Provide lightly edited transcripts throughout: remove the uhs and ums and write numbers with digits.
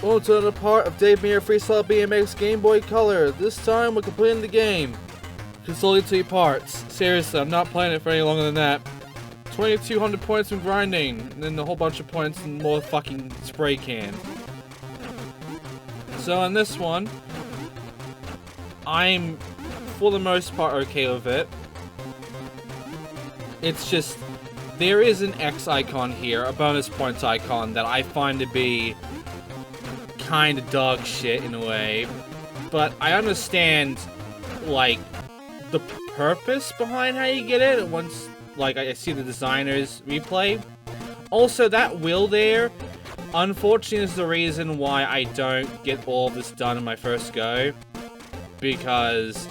Welcome to another part of Dave Mirra Freestyle BMX Game Boy Color. This time we're completing the game. It's only 3 parts. Seriously, I'm not playing it for any longer than that. 2,200 points from grinding, and then a whole bunch of points in more fucking spray can. So on this one, I'm for the most part okay with it. It's just, there is an X icon here, a bonus points icon, that I find to be kind of dog shit in a way, but I understand, like, the purpose behind how you get it once, like, I see the designer's replay. Also, that wheel there, unfortunately, is the reason why I don't get all of this done in my first go, because,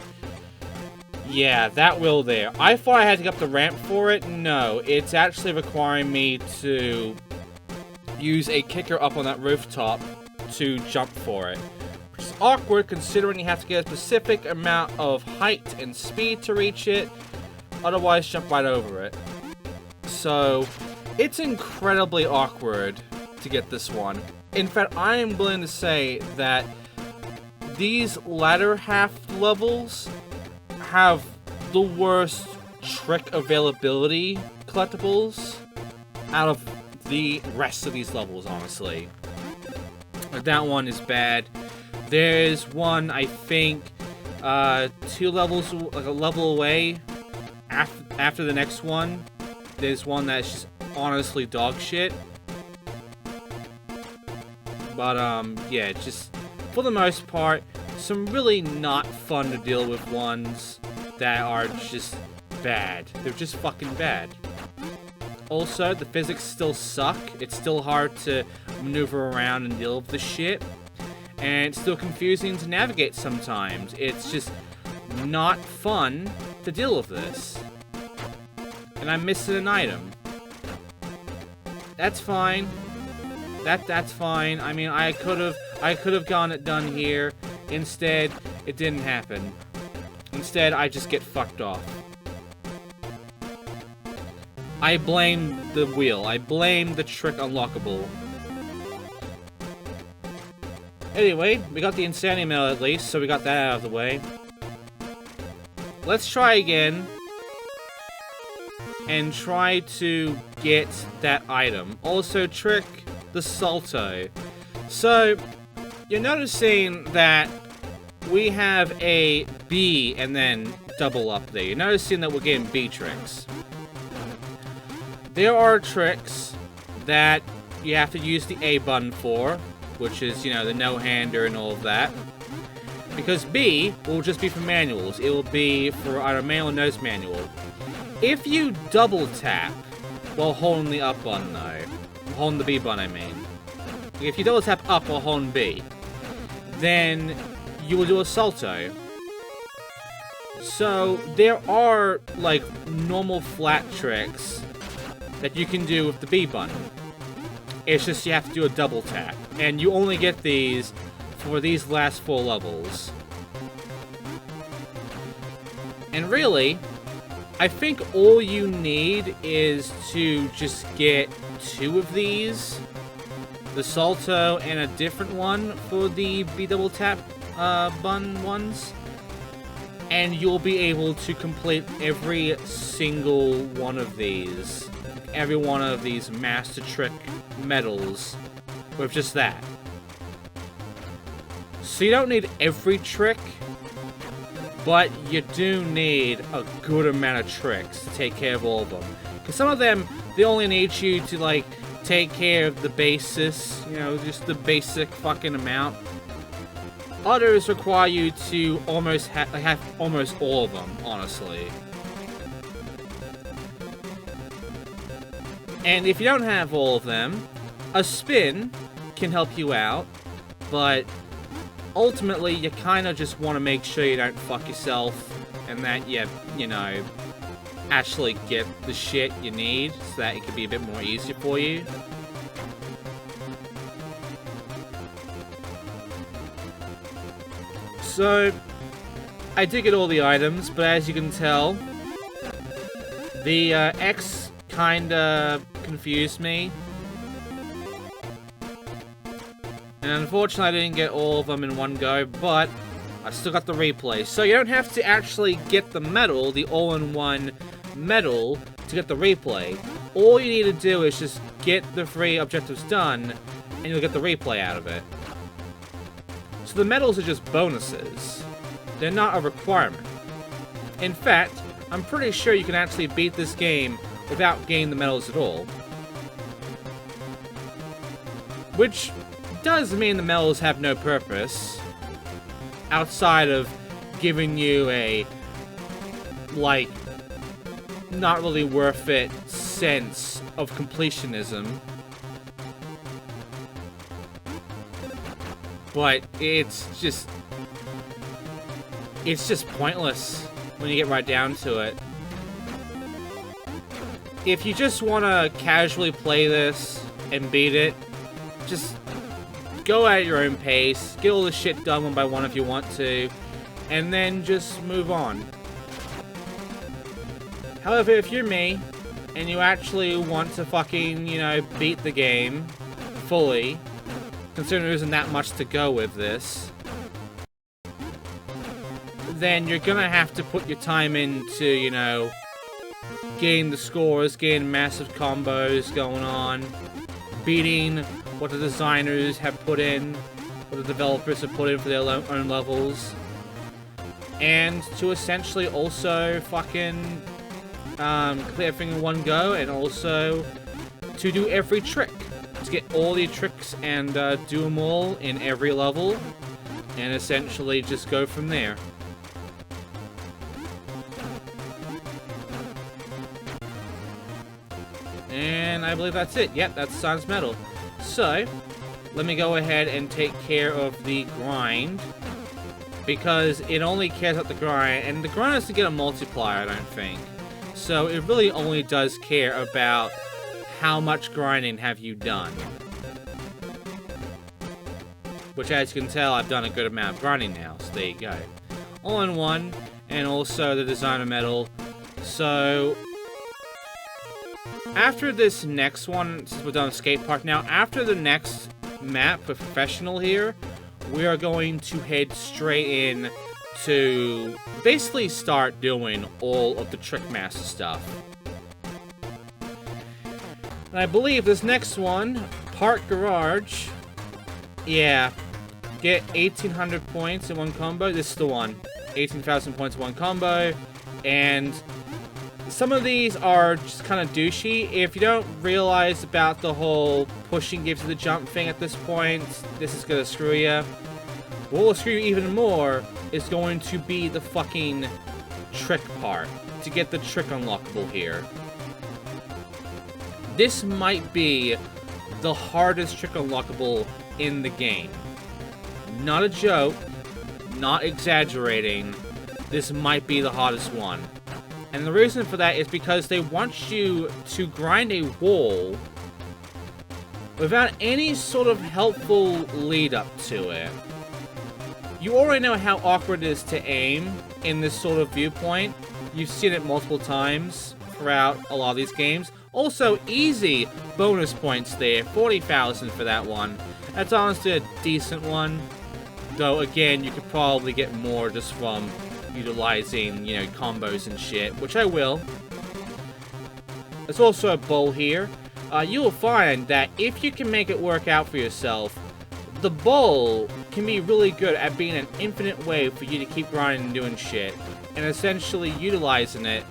yeah, that wheel there. I thought I had to get up the ramp for it. No, it's actually requiring me to use a kicker up on that rooftop to jump for it, which is awkward considering you have to get a specific amount of height and speed to reach it, otherwise jump right over it. So it's incredibly awkward to get this one. In fact, I am willing to say that these latter half levels have the worst trick availability collectibles out of the rest of these levels, honestly. That one is bad. There's one, I think, 2 levels, like a level away after the next one. There's one that's just honestly dog shit. But, yeah, just, for the most part, some really not fun to deal with ones that are just bad. They're just fucking bad. Also, the physics still suck. It's still hard to maneuver around and deal with the shit. And it's still confusing to navigate sometimes. It's just not fun to deal with this. And I'm missing an item. That's fine. That's fine. I mean, I could have gotten it done here. Instead, it didn't happen. Instead, I just get fucked off. I blame the wheel. I blame the trick unlockable. Anyway, we got the Insanity Medal at least, so we got that out of the way. Let's try again. And try to get that item. Also, trick the Salto. So, you're noticing that we have a B and then double up there. You're noticing that we're getting B tricks. There are tricks that you have to use the A button for, which is, you know, the no-hander and all of that. Because B will just be for manuals. It will be for either manual or nose manual. If you double tap while holding the up button, though, holding the B button, I mean. If you double tap up while holding B, then you will do a salto. So, there are, like, normal flat tricks that you can do with the B button. It's just you have to do a double tap. And you only get these for these last 4 levels. And really, I think all you need is to just get 2 of these. The Salto and a different one for the B double tap button ones. And you'll be able to complete every single one of these. Every one of these master trick medals with just that. So you don't need every trick, but you do need a good amount of tricks to take care of all of them. Because some of them, they only need you to, like, take care of the basis, you know, just the basic fucking amount. Others require you to almost have almost all of them, honestly. And if you don't have all of them, a spin can help you out, but ultimately you kind of just want to make sure you don't fuck yourself and that you know, actually get the shit you need so that it can be a bit more easier for you. So, I did get all the items, but as you can tell, the X kinda confused me. And unfortunately, I didn't get all of them in one go, but I still got the replay. So you don't have to actually get the medal, the all-in-one medal, to get the replay. All you need to do is just get the 3 objectives done, and you'll get the replay out of it. So the medals are just bonuses. They're not a requirement. In fact, I'm pretty sure you can actually beat this game without getting the medals at all. Which does mean the medals have no purpose outside of giving you a, like, not really worth it sense of completionism. But it's just pointless when you get right down to it. If you just want to casually play this and beat it, just go at your own pace, get all the shit done one by one if you want to, and then just move on. However, if you're me, and you actually want to fucking, you know, beat the game fully, considering there isn't that much to go with this, then you're gonna have to put your time into, you know, getting the scores, getting massive combos going on, beating what the designers have put in, what the developers have put in for their own levels, and to essentially also fucking clear everything in one go, and also to do every trick, to get all the tricks and do them all in every level, and essentially just go from there. And I believe that's it. Yep, that's Sans Medal. So, let me go ahead and take care of the grind, because it only cares about the grind, and the grind doesn't get a multiplier, I don't think. So it really only does care about how much grinding have you done. Which, as you can tell, I've done a good amount of grinding now, so there you go. All in one, and also the designer medal. So after this next one, since we're done with skate park now, after the next map, professional here, we are going to head straight in to basically start doing all of the Trick Master stuff. And I believe this next one, Park Garage, yeah, get 1,800 points in one combo. This is the one. 18,000 points in one combo, and some of these are just kind of douchey. If you don't realize about the whole pushing gives you the jump thing at this point, this is gonna screw you. What will screw you even more is going to be the fucking trick part, to get the trick unlockable here. This might be the hardest trick unlockable in the game. Not a joke, not exaggerating, this might be the hardest one. And the reason for that is because they want you to grind a wall without any sort of helpful lead up to it. You already know how awkward it is to aim in this sort of viewpoint. You've seen it multiple times throughout a lot of these games. Also, easy bonus points there, 40,000 for that one. That's honestly a decent one. Though, again, you could probably get more just from utilizing, you know, combos and shit, which I will. There's also a bowl here. You will find that if you can make it work out for yourself, the bowl can be really good at being an infinite way for you to keep grinding and doing shit, and essentially utilizing it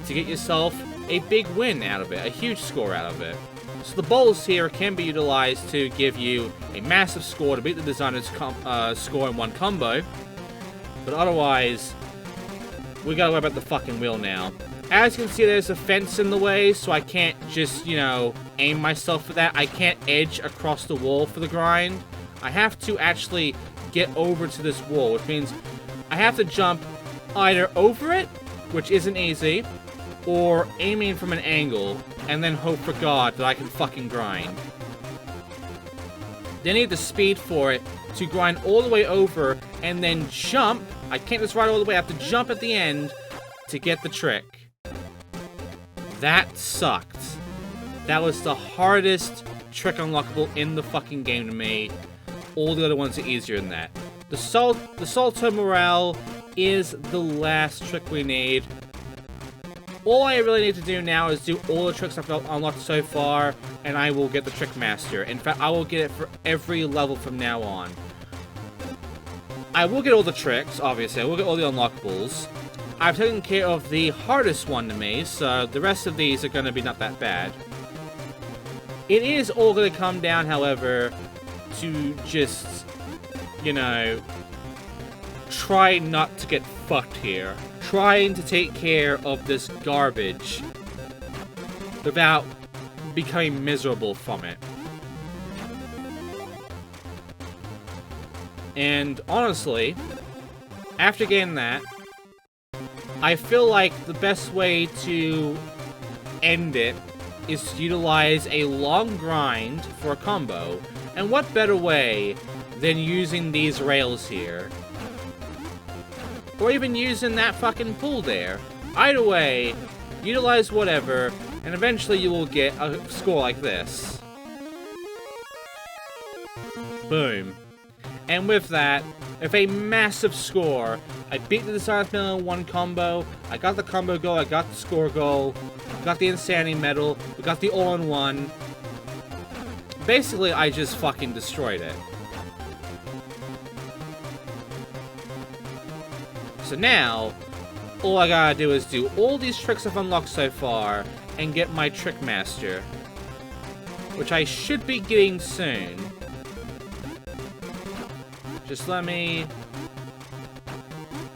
to get yourself a big win out of it, a huge score out of it. So the bowls here can be utilized to give you a massive score to beat the designer's score in one combo. But otherwise, we gotta worry about the fucking wheel now. As you can see, there's a fence in the way, so I can't just, you know, aim myself for that. I can't edge across the wall for the grind. I have to actually get over to this wall, which means I have to jump either over it, which isn't easy, or aiming from an angle, and then hope for God that I can fucking grind. Then I need the speed for it to grind all the way over and then jump. I can't just ride all the way, I have to jump at the end to get the trick. That sucked. That was the hardest trick unlockable in the fucking game to me. all the other ones are easier than that. The Salto Morale is the last trick we need. All I really need to do now is do all the tricks I've unlocked so far, and I will get the Trick Master. In fact, I will get it for every level from now on. I will get all the tricks, obviously. I will get all the unlockables. I've taken care of the hardest one to me, so the rest of these are going to be not that bad. It is all going to come down, however, to just, you know, try not to get fucked here. Trying to take care of this garbage without becoming miserable from it. And honestly, after getting that, I feel like the best way to end it is to utilize a long grind for a combo. And what better way than using these rails here? Or even using that fucking pool there. Either way, utilize whatever, and eventually you will get a score like this. Boom. And with that, with a massive score, I beat the Dishonest Medal in one combo, I got the combo goal, I got the score goal, got the Insanity Medal, we got the all-in-one. Basically, I just fucking destroyed it. So now, all I gotta do is do all these tricks I've unlocked so far, and get my Trick Master. Which I should be getting soon. Just let me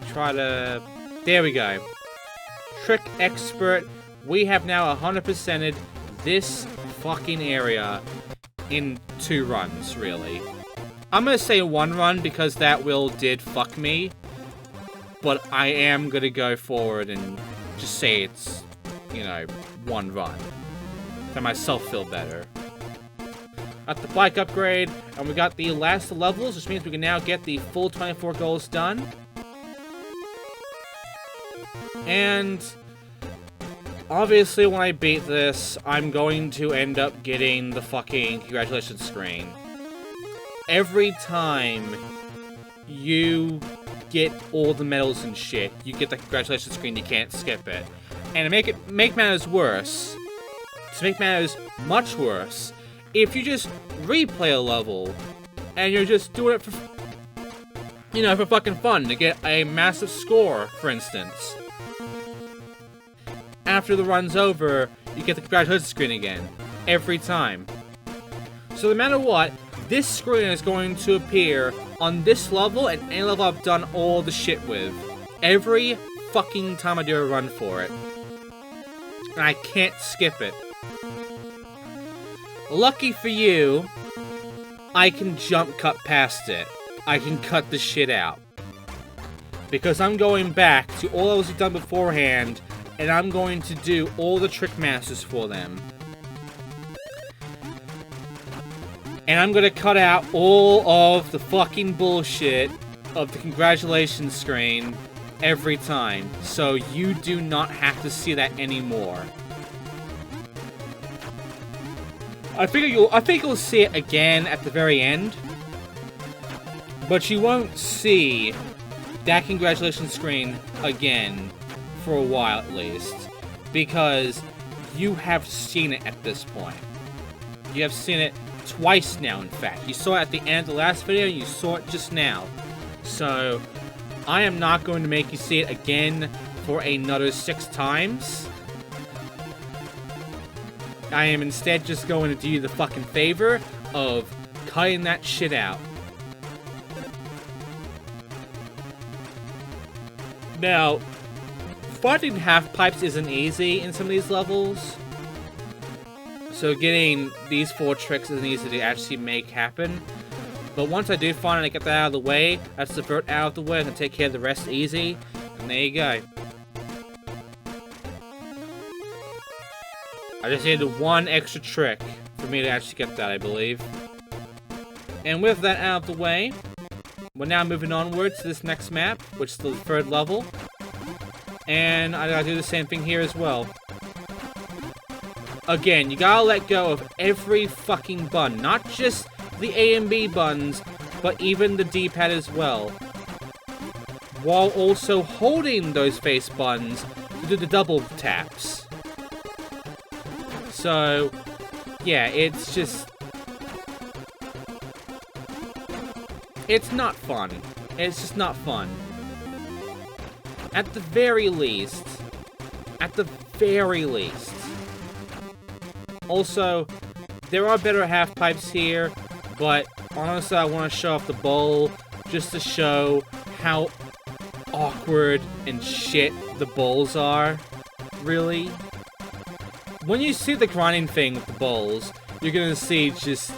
try to... There we go. Trick Expert. We have now 100%ed this fucking area in 2 runs, really. I'm gonna say 1 run because that will did fuck me. But I am gonna go forward and just say it's, you know, 1 run. To myself feel better. Got the bike upgrade, and we got the last levels, which means we can now get the full 24 goals done. And obviously when I beat this, I'm going to end up getting the fucking congratulations screen. Every time you get all the medals and shit, you get the congratulations screen, you can't skip it. And to make matters worse, to make matters much worse, if you just replay a level, and you're just doing it for, you know, for fucking fun, to get a massive score, for instance. After the run's over, you get the congratulations screen again. Every time. So no matter what, this screen is going to appear on this level and any level I've done all the shit with. Every fucking time I do a run for it. And I can't skip it. Lucky for you, I can jump cut past it. I can cut the shit out. Because I'm going back to all I was done beforehand, and I'm going to do all the Trick Masters for them. And I'm gonna cut out all of the fucking bullshit of the congratulations screen every time, so you do not have to see that anymore. I think you'll see it again at the very end, but you won't see that congratulations screen again for a while at least, because you have seen it at this point. You have seen it twice now, in fact. You saw it at the end of the last video, and you saw it just now. So, I am not going to make you see it again for another 6 times. I am instead just going to do you the fucking favor of cutting that shit out. Now, finding half pipes isn't easy in some of these levels. So getting these 4 tricks isn't easy to actually make happen. But once I do find it, I get that out of the way, that's the vert out of the way, I can take care of the rest easy. And there you go. I just needed 1 extra trick for me to actually get that, I believe. And with that out of the way, we're now moving onwards to this next map, which is the 3rd level. And I gotta do the same thing here as well. Again, you gotta let go of every fucking button. Not just the A and B buttons, but even the D-pad as well, while also holding those face buttons to do the double taps. So, yeah, it's just... it's not fun. It's just not fun. At the very least. Also, there are better half pipes here, but honestly, I want to show off the bowl just to show how awkward and shit the bowls are. Really. When you see the grinding thing with the bowls, you're gonna see just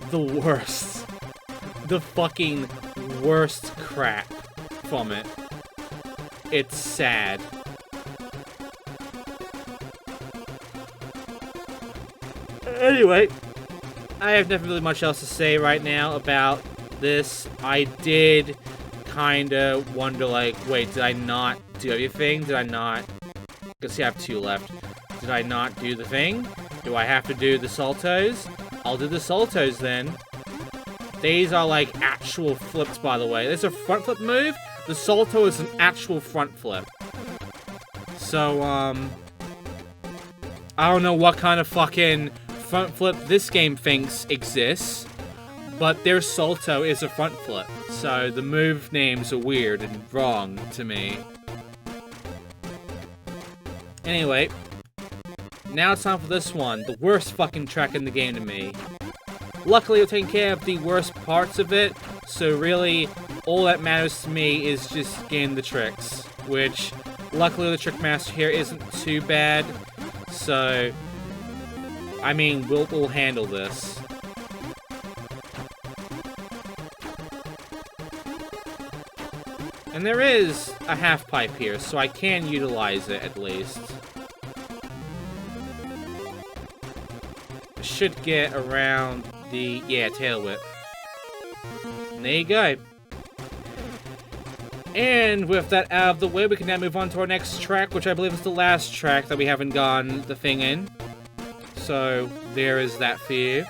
the worst. The fucking worst crap from it. It's sad. Anyway, I have nothing really much else to say right now about this. I did kinda wonder, like, wait, did I not do everything? Did I not? I guess I have 2 left. Did I not do the thing? Do I have to do the saltos? I'll do the saltos then. These are like actual flips, by the way. There's a front flip move. The salto is an actual front flip. So, I don't know what kind of fucking front flip this game thinks exists, but their salto is a front flip. So the move names are weird and wrong to me. Anyway, now it's time for this one. The worst fucking track in the game to me. Luckily, I've taken care of the worst parts of it, so really, all that matters to me is just getting the tricks, which, luckily the Trick Master here isn't too bad, so, I mean, we'll handle this. And there is a half pipe here, so I can utilize it at least. I should get around the, yeah, tail whip. And there you go. And with that out of the way, we can now move on to our next track, which I believe is the last track that we haven't gotten the thing in. So, there is that for you.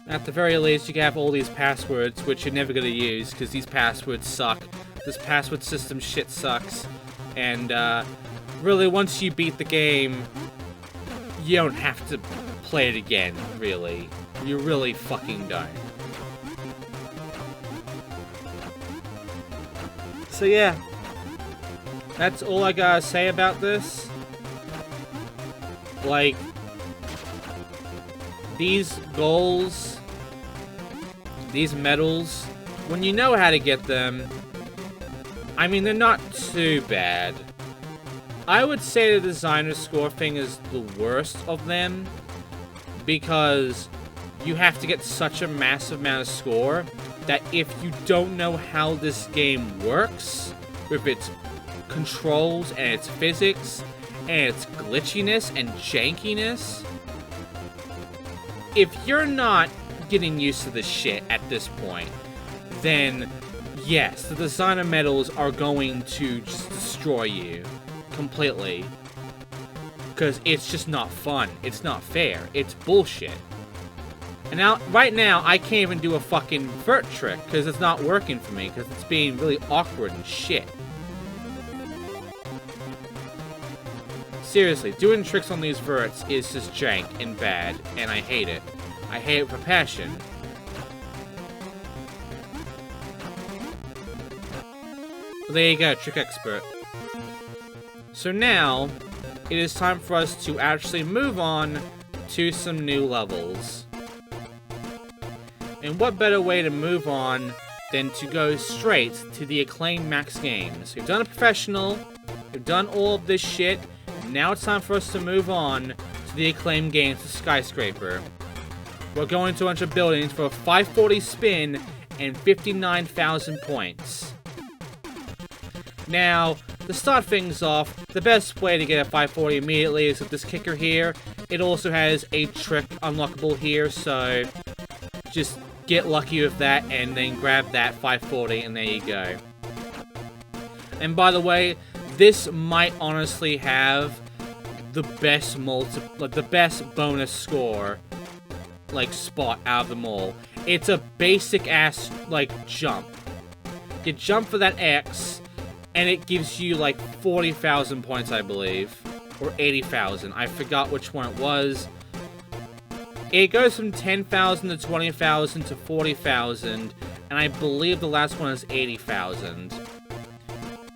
At the very least, you can have all these passwords, which you're never going to use, because these passwords suck. This password system shit sucks. And, really, once you beat the game, you don't have to play it again, really. You really fucking don't. So yeah, that's all I gotta say about this. Like, these goals, these medals, when you know how to get them, I mean, they're not too bad. I would say the designer score thing is the worst of them, because you have to get such a massive amount of score that if you don't know how this game works, with its controls and its physics and its glitchiness and jankiness, if you're not getting used to this shit at this point, then yes, the designer medals are going to just destroy you completely. Because it's just not fun. It's not fair. It's bullshit. And now, right now, I can't even do a fucking vert trick because it's not working for me because it's being really awkward and shit. Seriously, doing tricks on these verts is just jank and bad, and I hate it. I hate it with a passion. Well, there you go, Trick Expert. So now, it is time for us to actually move on to some new levels. And what better way to move on than to go straight to the acclaimed Max games. We've done a professional, we've done all of this shit, and now it's time for us to move on to the acclaimed games of Skyscraper. We're going to a bunch of buildings for a 540 spin and 59,000 points. Now, to start things off, the best way to get a 540 immediately is with this kicker here. It also has a trick unlockable here, so just get lucky with that and then grab that 540 and there you go. And by the way, this might honestly have the best bonus score. like, spot out of them all. It's a basic-ass, like, jump. You jump for that X, and it gives you, like, 40,000 points, I believe. Or 80,000. I forgot which one it was. It goes from 10,000 to 20,000 to 40,000, and I believe the last one is 80,000.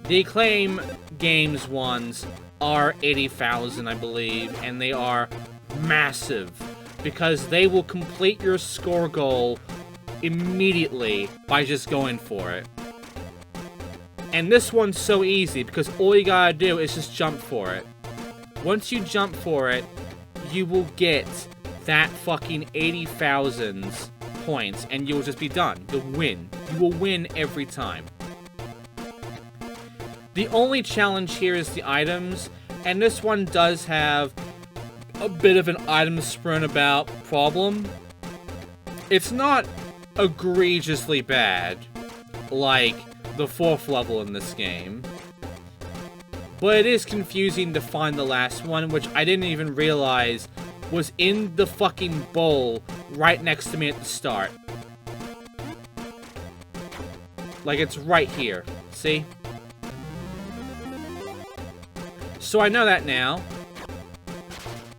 The Acclaim Games ones are 80,000, I believe, and they are massive, because they will complete your score goal immediately by just going for it. And this one's so easy, because all you gotta do is just jump for it. Once you jump for it, you will get that fucking 80,000 points, and you'll just be done. You'll win. You will win every time. The only challenge here is the items, and this one does have a bit of an item sprint about problem. It's not egregiously bad, like the 4th level in this game. But it is confusing to find the last one, which I didn't even realize was in the fucking bowl right next to me at the start. Like, it's right here. See? So I know that now.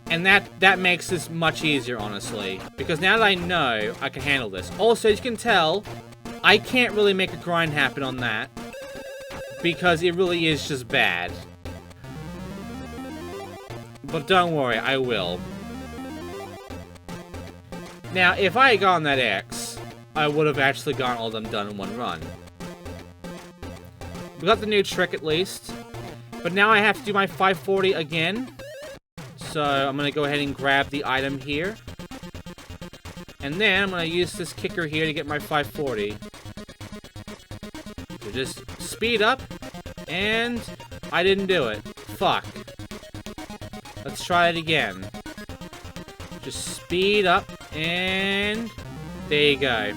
And that makes this much easier, honestly. Because now that I know, I can handle this. Also, as you can tell, I can't really make a grind happen on that. Because it really is just bad. But don't worry, I will. Now, if I had gotten that X, I would have actually gotten all of them done in one run. We got the new trick at least. But now I have to do my 540 again. So I'm going to go ahead and grab the item here. And then I'm going to use this kicker here to get my 540. So just speed up. And I didn't do it. Fuck. Let's try it again. Just speed up. And there you go.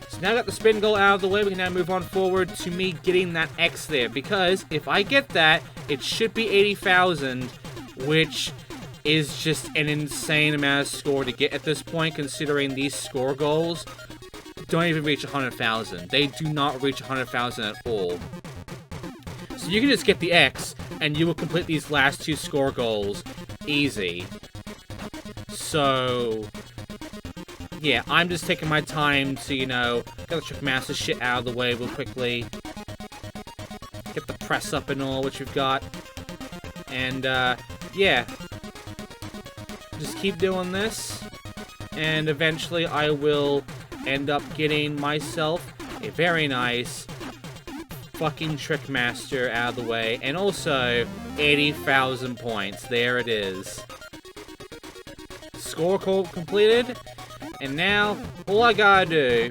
So now I got the spin goal out of the way, we can now move on forward to me getting that X there. Because if I get that, it should be 80,000, which is just an insane amount of score to get at this point, considering these score goals don't even reach 100,000. They do not reach 100,000 at all. So you can just get the X, and you will complete these last 2 score goals easy. So yeah, I'm just taking my time to, you know, get the Trick Master shit out of the way real quickly. Get the press up and all, which we've got. And, yeah. Just keep doing this. And eventually I will end up getting myself a very nice fucking Trick Master out of the way. And also, 80,000 points. There it is. Score completed. And now, all I gotta do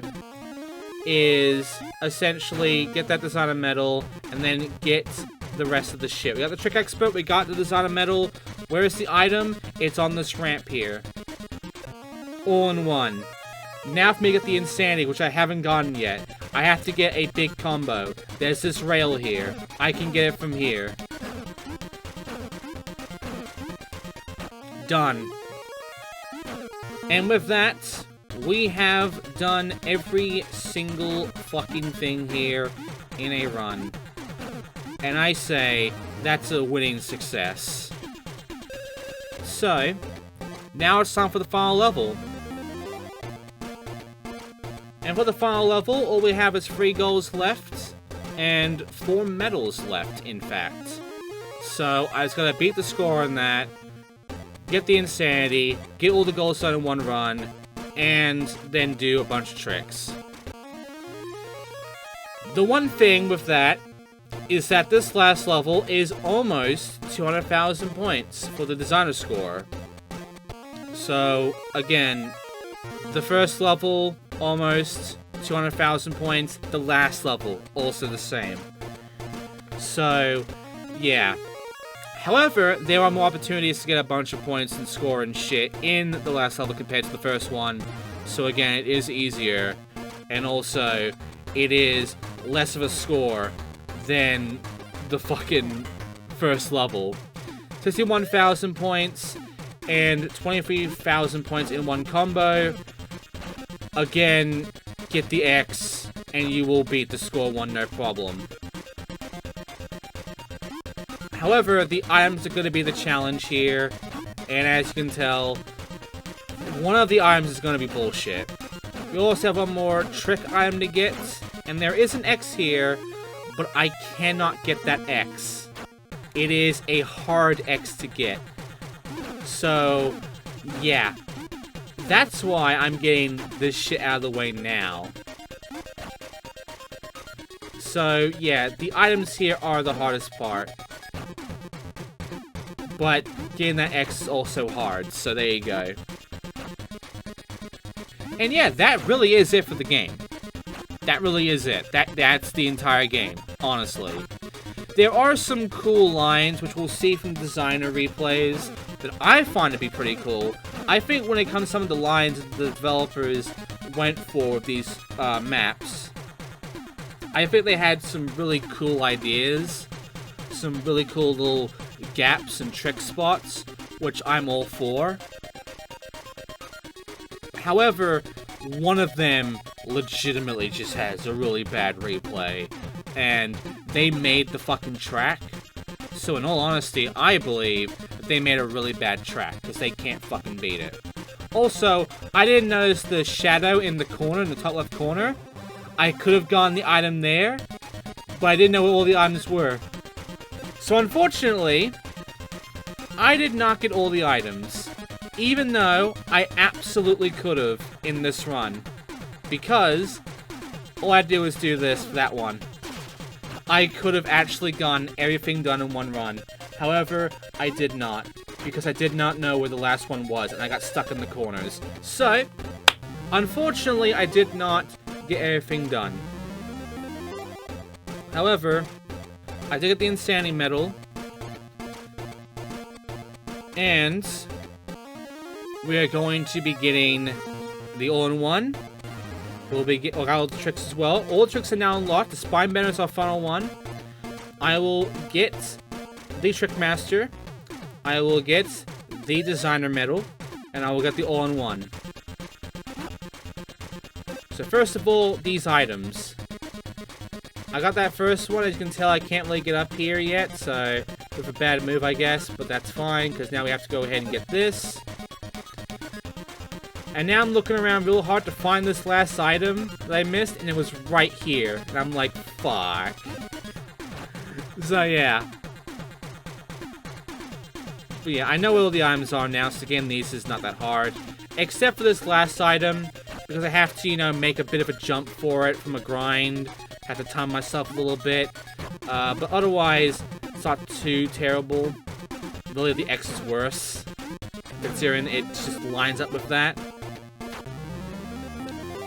is essentially get that designer medal and then get the rest of the shit. We got the Trick Expert, we got the designer medal. Where is the item? It's on this ramp here. All in one. Now for me to get the Insanity, which I haven't gotten yet. I have to get a big combo. There's this rail here. I can get it from here. Done. And with that, we have done every single fucking thing here in a run. And I say, that's a winning success. So, now it's time for the final level. And for the final level, all we have is 3 goals left, and 4 medals left, in fact. So, I just gotta beat the score on that, get the Insanity, get all the goals done in one run, and then do a bunch of tricks. The one thing with that is that this last level is almost 200,000 points for the designer score. So, again, the first level, almost 200,000 points. The last level, also the same. So, yeah. However, there are more opportunities to get a bunch of points and score and shit in the last level compared to the first one. So again, it is easier. And also, it is less of a score than the fucking first level. 61,000 points and 23,000 points in one combo. Again, get the X, and you will beat the score 1 no problem. However, the items are going to be the challenge here, and as you can tell, one of the items is going to be bullshit. We also have one more trick item to get, and there is an X here, but I cannot get that X. It is a hard X to get. So, yeah. That's why I'm getting this shit out of the way now. So, yeah, the items here are the hardest part. But getting that X is also hard, so there you go. And yeah, that really is it for the game. That really is it. That's the entire game, honestly. There are some cool lines, which we'll see from designer replays, that I find to be pretty cool. I think when it comes to some of the lines that the developers went for with these maps, I think they had some really cool ideas, some really cool little gaps and trick spots, which I'm all for. However, one of them legitimately just has a really bad replay, and they made the fucking track. So in all honesty, I believe that they made a really bad track, because they can't fucking beat it. Also, I didn't notice the shadow in the corner, in the top left corner. I could have gotten the item there, but I didn't know what all the items were. So unfortunately, I did not get all the items, even though I absolutely could have in this run, because all I had to do was do this for that one. I could have actually gotten everything done in one run. However, I did not, because I did not know where the last one was, and I got stuck in the corners. So, unfortunately, I did not get everything done. However, I did get the Insanity Medal, and we are going to be getting the All-in-One. We'll got all the tricks as well. All the tricks are now unlocked. The Spine Bender is our final one. I will get the Trick Master. I will get the Designer Medal. And I will get the All-in-One. So first of all, these items. I got that first one. As you can tell, I can't really get up here yet. So, with a bad move, I guess. But that's fine, because now we have to go ahead and get this. And now I'm looking around real hard to find this last item that I missed, and it was right here. And I'm like, fuck. So, yeah. But yeah, I know where all the items are now, so getting these is not that hard. Except for this last item, because I have to, you know, make a bit of a jump for it from a grind. Have to time myself a little bit. But otherwise, it's not too terrible. Really, the X is worse, considering it just lines up with that.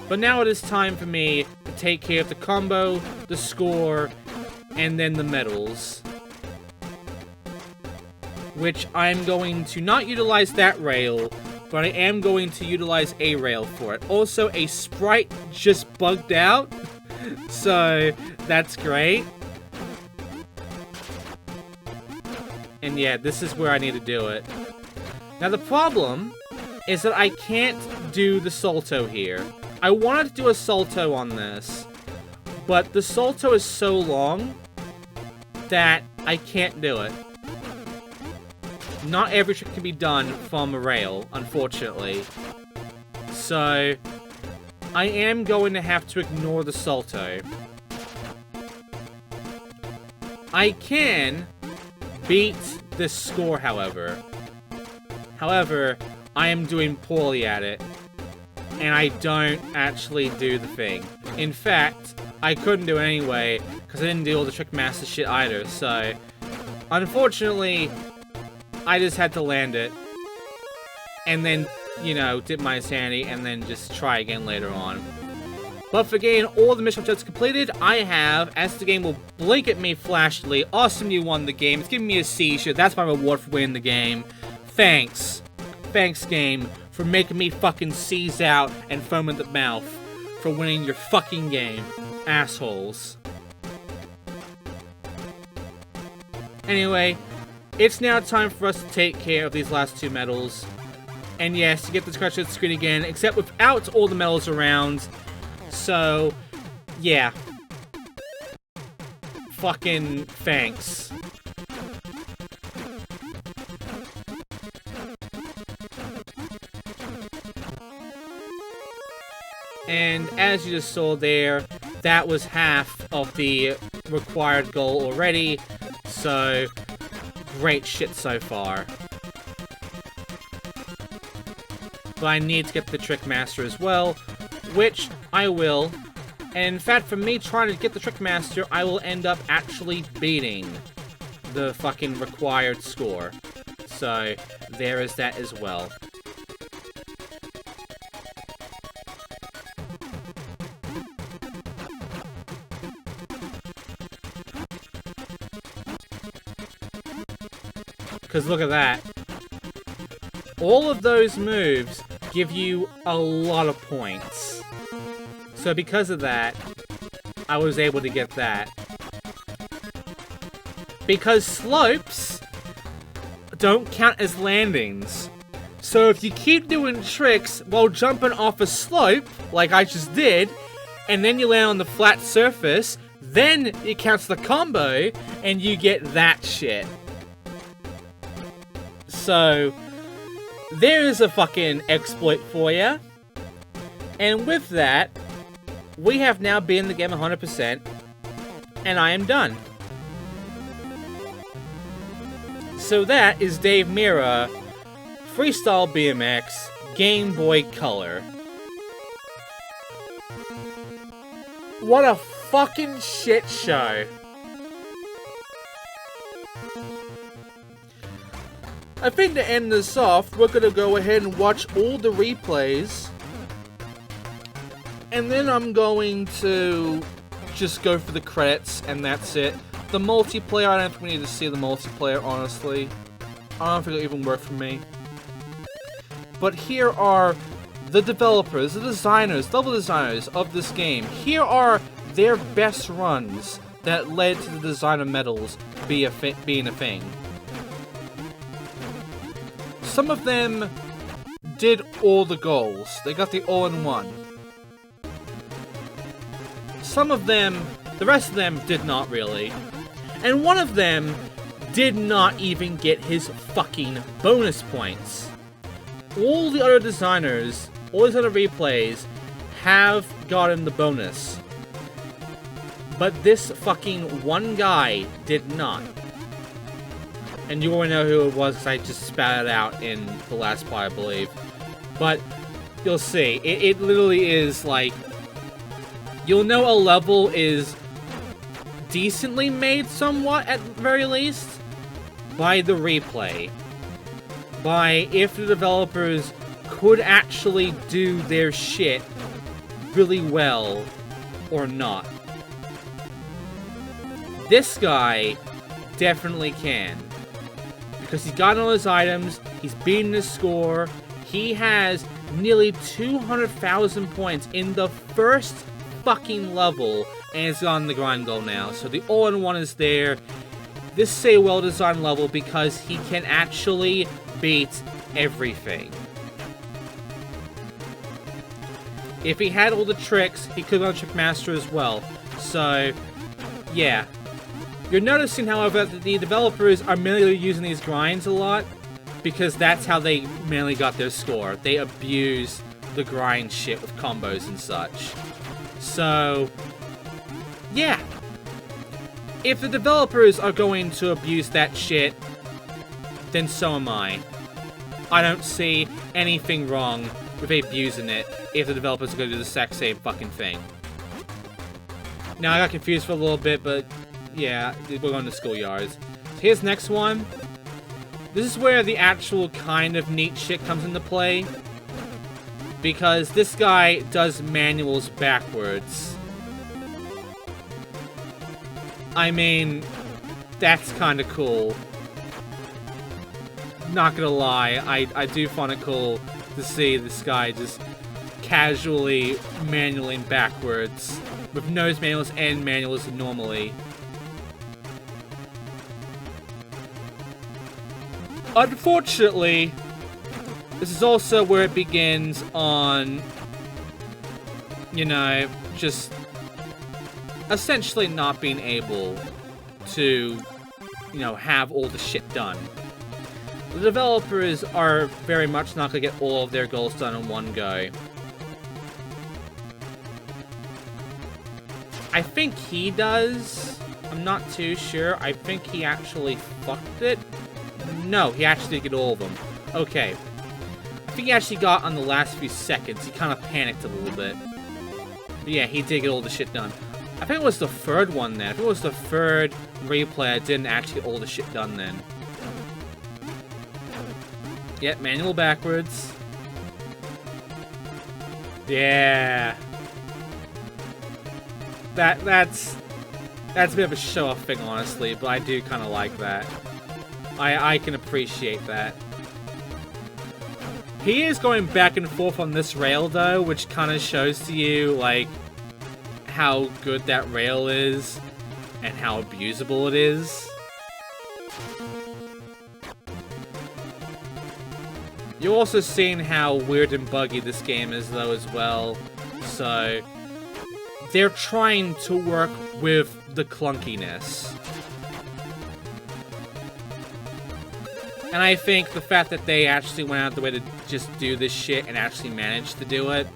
But now it is time for me to take care of the combo, the score, and then the medals. Which I'm going to not utilize that rail, but I am going to utilize a rail for it. Also, a sprite just bugged out, so that's great. And yeah, this is where I need to do it. Now the problem is that I can't do the salto here. I wanted to do a salto on this, but the salto is so long that I can't do it. Not every trick can be done from a rail, unfortunately. So, I am going to have to ignore the salto. I can beat this score, however. However, I am doing poorly at it. And I don't actually do the thing. In fact, I couldn't do it anyway, because I didn't do all the Trick Master shit either, so... Unfortunately, I just had to land it. And then, you know, dip my insanity, and then just try again later on. But for getting all the mission objectives completed, I have, as the game will blink at me flashily, awesome, you won the game. It's giving me a seizure. That's my reward for winning the game. Thanks. Thanks, game, for making me fucking seize out and foam at the mouth for winning your fucking game. Assholes. Anyway, it's now time for us to take care of these last 2 medals. And yes, you get to scratch the screen again, except without all the medals around. So, yeah. Fucking thanks. And as you just saw there, that was half of the required goal already. So, great shit so far. But I need to get the Trick Master as well, which I will. And in fact, for me trying to get the Trick Master, I will end up actually beating the fucking required score. So, there is that as well. Because look at that. All of those moves give you a lot of points. So because of that, I was able to get that. Because slopes don't count as landings. So if you keep doing tricks while jumping off a slope, like I just did, and then you land on the flat surface, then it counts the combo, and you get that shit. So, there is a fucking exploit for ya. And with that, we have now beaten the game 100%, and I am done. So that is Dave Mirra Freestyle BMX Game Boy Color. What a fucking shit show. I think to end this off, we're gonna go ahead and watch all the replays. And then I'm going to just go for the credits, and that's it. The multiplayer, I don't think we need to see the multiplayer, honestly. I don't think it'll even work for me. But here are the developers, the designers, level designers of this game. Here are their best runs that led to the designer medals being a thing. Some of them did all the goals. They got the all-in-one. Some of them, the rest of them did not really. And one of them did not even get his fucking bonus points. All the other designers, all these other replays, have gotten the bonus. But this fucking one guy did not. And you already know who it was because I just spat it out in the last part, I believe. But you'll see. It literally is like... You'll know a level is decently made somewhat, at the very least, by the replay. By if the developers could actually do their shit really well or not. This guy definitely can. Because he's gotten all his items, he's beaten his score, he has nearly 200,000 points in the first fucking level, and it's on the grind goal now. So the all-in-one is there. This is a well-designed level because he can actually beat everything. If he had all the tricks, he could have gone Trick Master as well. So, yeah. You're noticing, however, that the developers are mainly using these grinds a lot because that's how they mainly got their score. They abuse the grind shit with combos and such. So, yeah. If the developers are going to abuse that shit, then so am I. I don't see anything wrong with abusing it if the developers are going to do the exact same fucking thing. Now, I got confused for a little bit, but yeah, we're going to schoolyards. So here's next one. This is where the actual kind of neat shit comes into play. Because this guy does manuals backwards. I mean, that's kind of cool. Not gonna lie, I do find it cool to see this guy just casually manualing backwards. With nose manuals and manuals normally. Unfortunately, this is also where it begins on, you know, just essentially not being able to, you know, have all the shit done. The developers are very much not going to get all of their goals done in one go. I think he does. I'm not too sure. I think he actually fucked it. No, he actually did get all of them. Okay. I think he actually got on the last few seconds. He kind of panicked a little bit. But yeah, he did get all the shit done. I think it was the third one then. I think it was the third replay I didn't actually get all the shit done then. Yep, manual backwards. Yeah. That's a bit of a show-off thing, honestly, but I do kind of like that. I can appreciate that. He is going back and forth on this rail, though, which kind of shows to you, like, how good that rail is and how abusable it is. You're also seeing how weird and buggy this game is, though, as well. So, they're trying to work with the clunkiness. And I think the fact that they actually went out of the way to just do this shit and actually managed to do it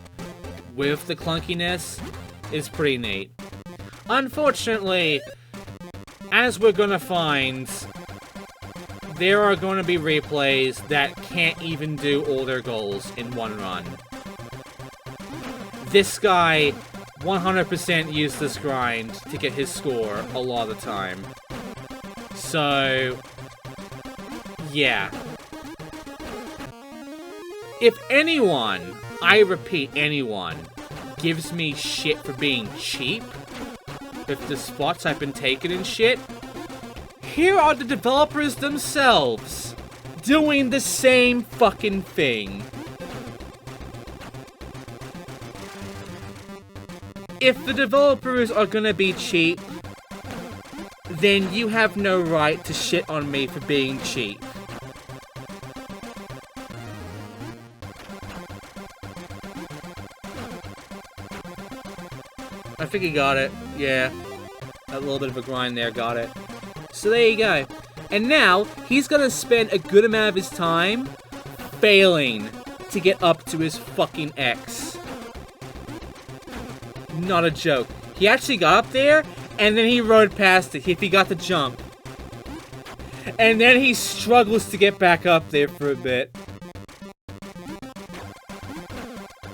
with the clunkiness is pretty neat. Unfortunately, as we're gonna find, there are going to be replays that can't even do all their goals in one run. This guy 100% used this grind to get his score a lot of the time. So, yeah. If anyone, I repeat anyone, gives me shit for being cheap with the spots I've been taking and shit, here are the developers themselves doing the same fucking thing. If the developers are gonna be cheap, then you have no right to shit on me for being cheap. I think he got it. Yeah. A little bit of a grind there, got it. So there you go. And now, he's gonna spend a good amount of his time failing to get up to his fucking X. Not a joke. He actually got up there, and then he rode past it if he got the jump. And then he struggles to get back up there for a bit.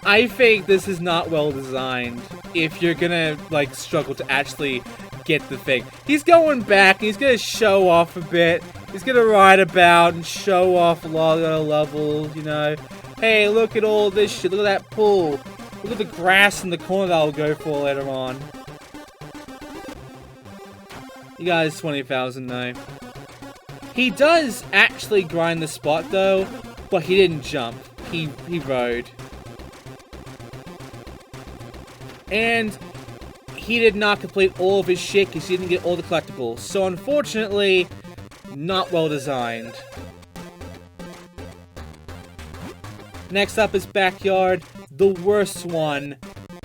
I think this is not well designed if you're gonna, like, struggle to actually get the thing. He's going back, and he's gonna show off a bit. He's gonna ride about and show off a lot of levels, you know. Hey, look at all this shit. Look at that pool. Look at the grass in the corner that I'll go for later on. You guys, 20,000 though. He does actually grind the spot though, but he didn't jump. He rode. And he did not complete all of his shit because he didn't get all the collectibles. So unfortunately, not well designed. Next up is Backyard, the worst one,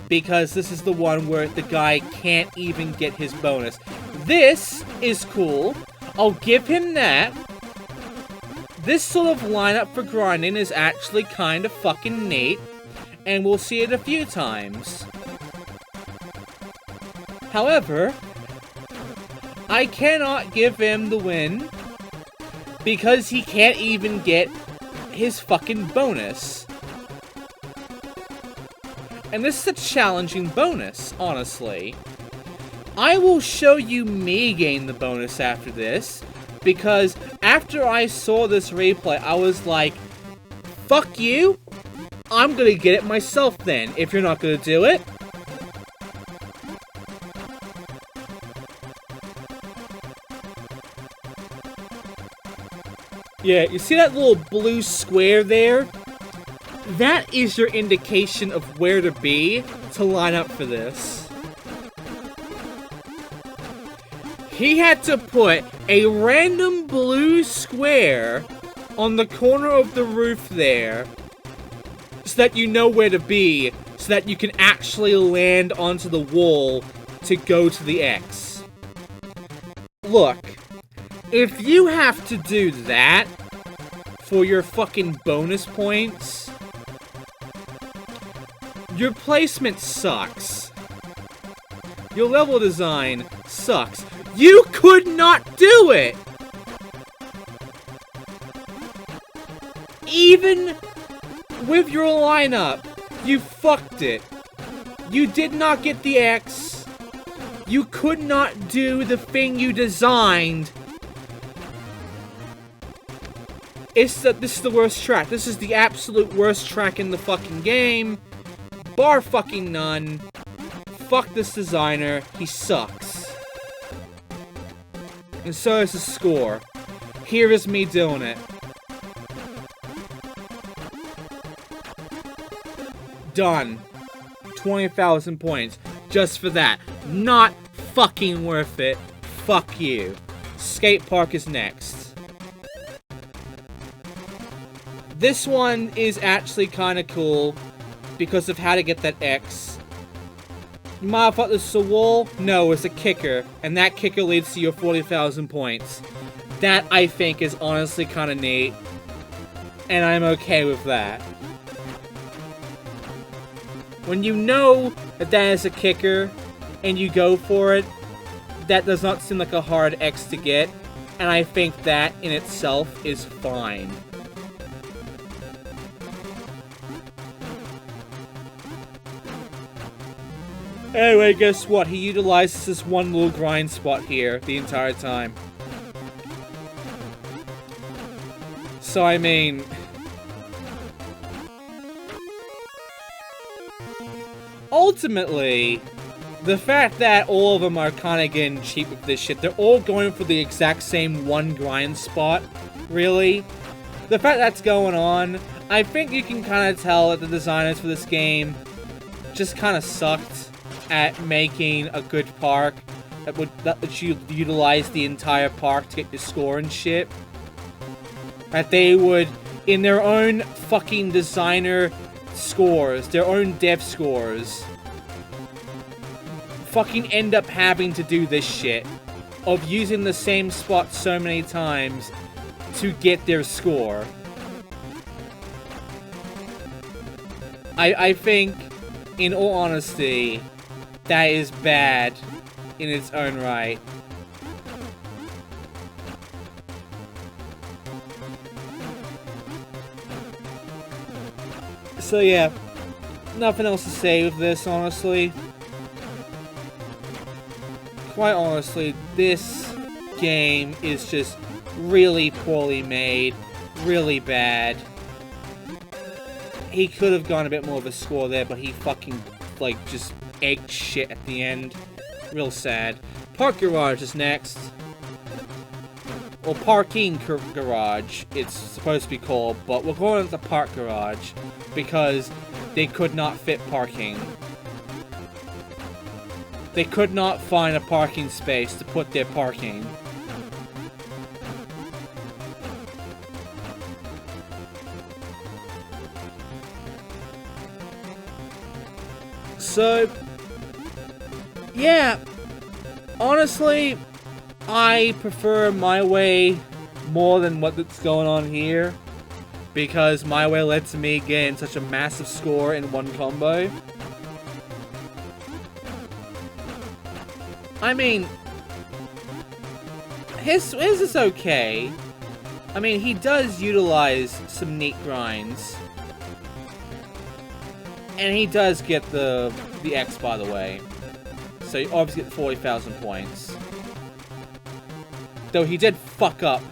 because this is the one where the guy can't even get his bonus. This is cool. I'll give him that. This sort of lineup for grinding is actually kind of fucking neat, and we'll see it a few times. However, I cannot give him the win because he can't even get his fucking bonus. And this is a challenging bonus, honestly. I will show you me gain the bonus after this, because after I saw this replay, I was like, fuck you, I'm gonna get it myself then, if you're not gonna do it. Yeah, you see that little blue square there? That is your indication of where to be to line up for this. He had to put a random blue square on the corner of the roof there, so that you know where to be, so that you can actually land onto the wall to go to the X. Look, if you have to do that for your fucking bonus points, your placement sucks. Your level design sucks. You could not do it! Even with your lineup, you fucked it. You did not get the X. You could not do the thing you designed. This is the worst track. This is the absolute worst track in the fucking game. Bar fucking none. Fuck this designer. He sucks. And so is the score. Here is me doing it. Done. 20,000 points. Just for that. Not fucking worth it. Fuck you. Skate Park is next. This one is actually kind of cool because of how to get that X. You might have thought this was a wall? No, it's a kicker. And that kicker leads to your 40,000 points. That, I think, is honestly kind of neat. And I'm okay with that. When you know that that is a kicker, and you go for it, that does not seem like a hard X to get. And I think that, in itself, is fine. Anyway, guess what? He utilizes this one little grind spot here the entire time. So, I mean... ultimately, the fact that all of them are kind of getting cheap with this shit, they're all going for the exact same one grind spot, really. The fact that's going on, I think you can kind of tell that the designers for this game just kind of sucked at making a good park that would you utilize the entire park to get your score and shit. That they would, in their own fucking designer scores, their own dev scores, fucking end up having to do this shit of using the same spot so many times to get their score. I think, in all honesty, that is bad in its own right. So yeah, nothing else to say with this, honestly. Quite honestly, this game is just really poorly made, really bad. He could have gone a bit more of a score there, but he fucking, like, just ate shit at the end. Real sad. Park Garage is next. Or Parking Garage, it's supposed to be called, but we're calling it the Park Garage because they could not fit parking. They could not find a parking space to put their parking. So, yeah, honestly, I prefer My Way more than what's going on here, because My Way lets me gain such a massive score in one combo. I mean, his is okay. I mean, he does utilize some neat grinds. And he does get the X, by the way. So you obviously get 40,000 points. Though he did fuck up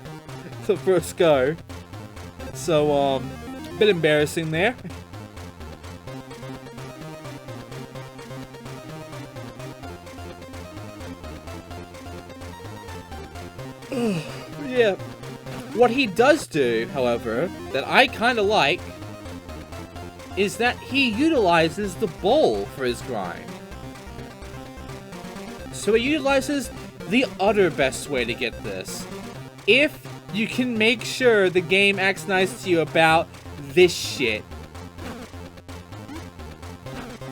the first go. So, a bit embarrassing there. Yeah. What he does do, however, that I kind of like, is that he utilizes the bowl for his grind. So he utilizes the other best way to get this. If you can make sure the game acts nice to you about this shit.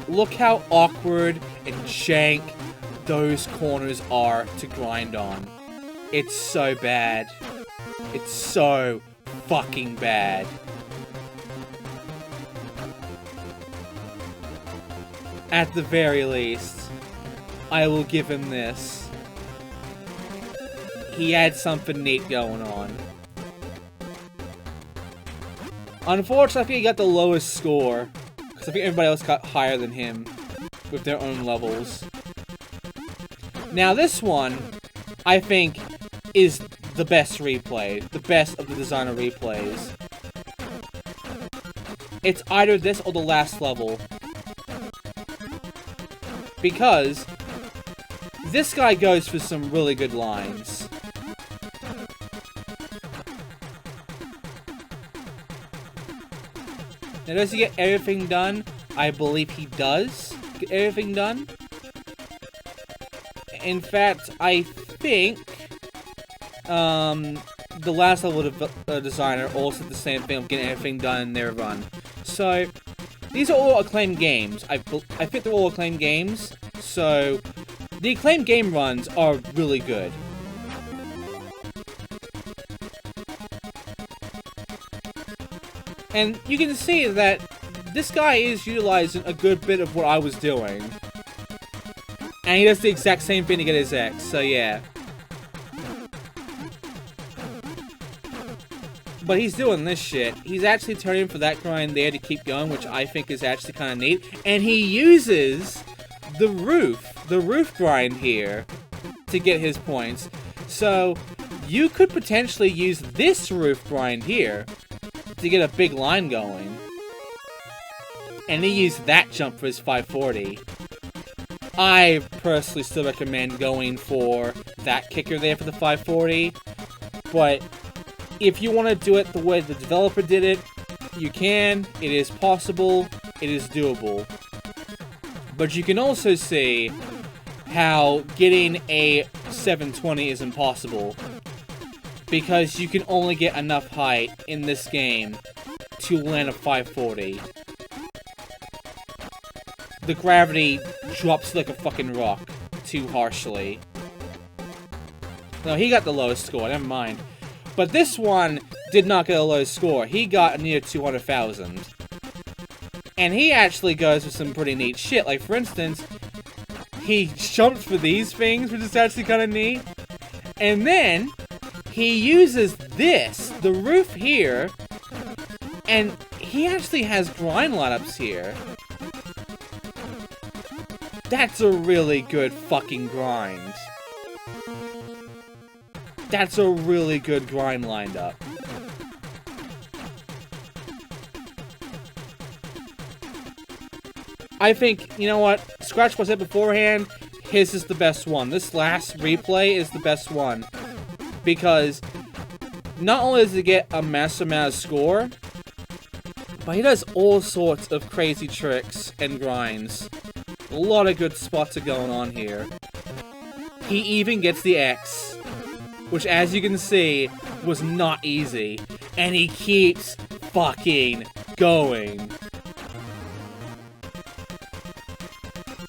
Look how awkward and jank those corners are to grind on. It's so bad. It's so fucking bad. At the very least, I will give him this. He had something neat going on. Unfortunately, I think he got the lowest score, because I think everybody else got higher than him with their own levels. Now this one, I think, is the best replay. The best of the designer replays. It's either this or the last level. Because this guy goes for some really good lines. Now, does he get everything done? I believe he does get everything done. In fact, I think the last level of designer also did the same thing of getting everything done in their run. So, these are all acclaimed games. I think they're all acclaimed games. So, the acclaimed game runs are really good. And you can see that this guy is utilizing a good bit of what I was doing. And he does the exact same thing to get his X, so yeah. But he's doing this shit. He's actually turning for that grind there to keep going, which I think is actually kind of neat. And he uses the roof grind here to get his points. So, you could potentially use this roof grind here to get a big line going. And he used that jump for his 540. I personally still recommend going for that kicker there for the 540. But if you want to do it the way the developer did it, you can. It is possible. It is doable. But you can also see how getting a 720 is impossible. Because you can only get enough height in this game to land a 540. The gravity drops like a fucking rock too harshly. No, he got the lowest score, never mind. But this one did not get a low score. He got near 200,000. And he actually goes with some pretty neat shit. Like, for instance, he jumped for these things, which is actually kind of neat. And then he uses this, the roof here, and he actually has grind lineups here. That's a really good fucking grind. That's a really good grind lined up. I think, you know what, scratch what I said beforehand, his is the best one. This last replay is the best one. Because not only does he get a massive amount of score, but he does all sorts of crazy tricks and grinds. A lot of good spots are going on here. He even gets the X, which, as you can see, was not easy. And he keeps fucking going.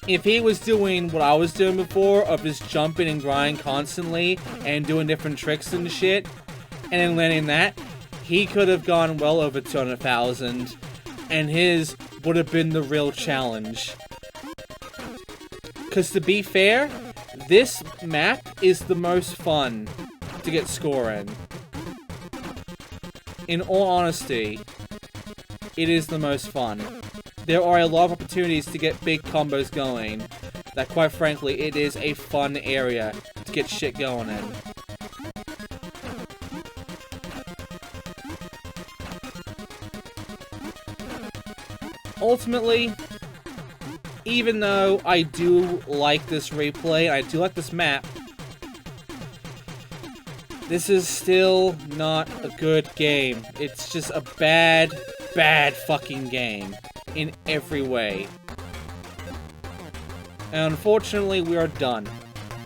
If he was doing what I was doing before, of just jumping and grinding constantly, and doing different tricks and shit, and then landing that, he could have gone well over 200,000, and his would have been the real challenge. Because to be fair, this map is the most fun to get score in. In all honesty, it is the most fun. There are a lot of opportunities to get big combos going, that quite frankly, it is a fun area to get shit going in. Ultimately, even though I do like this replay, I do like this map, this is still not a good game. It's just a bad fucking game. In every way. And unfortunately, we are done.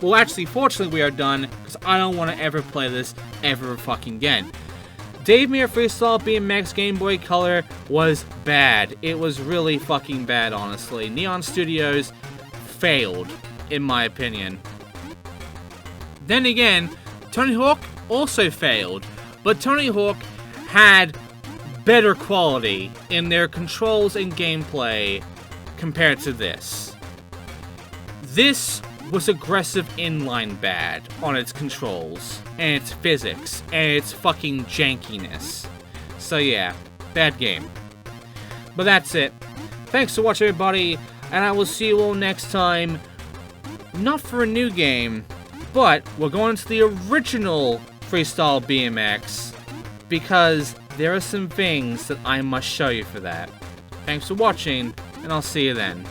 Well, actually, fortunately, we are done, because I don't want to ever play this ever fucking again. Dave Mirra Freestyle BMX Game Boy Color was bad. It was really fucking bad, honestly. Neon Studios failed, in my opinion. Then again, Tony Hawk also failed, but Tony Hawk had better quality in their controls and gameplay compared to this. This was aggressive inline bad on its controls, and its physics, and its fucking jankiness. So yeah, bad game. But that's it. Thanks for watching, everybody, and I will see you all next time. Not for a new game, but we're going to the original Freestyle BMX, because there are some things that I must show you for that. Thanks for watching, and I'll see you then.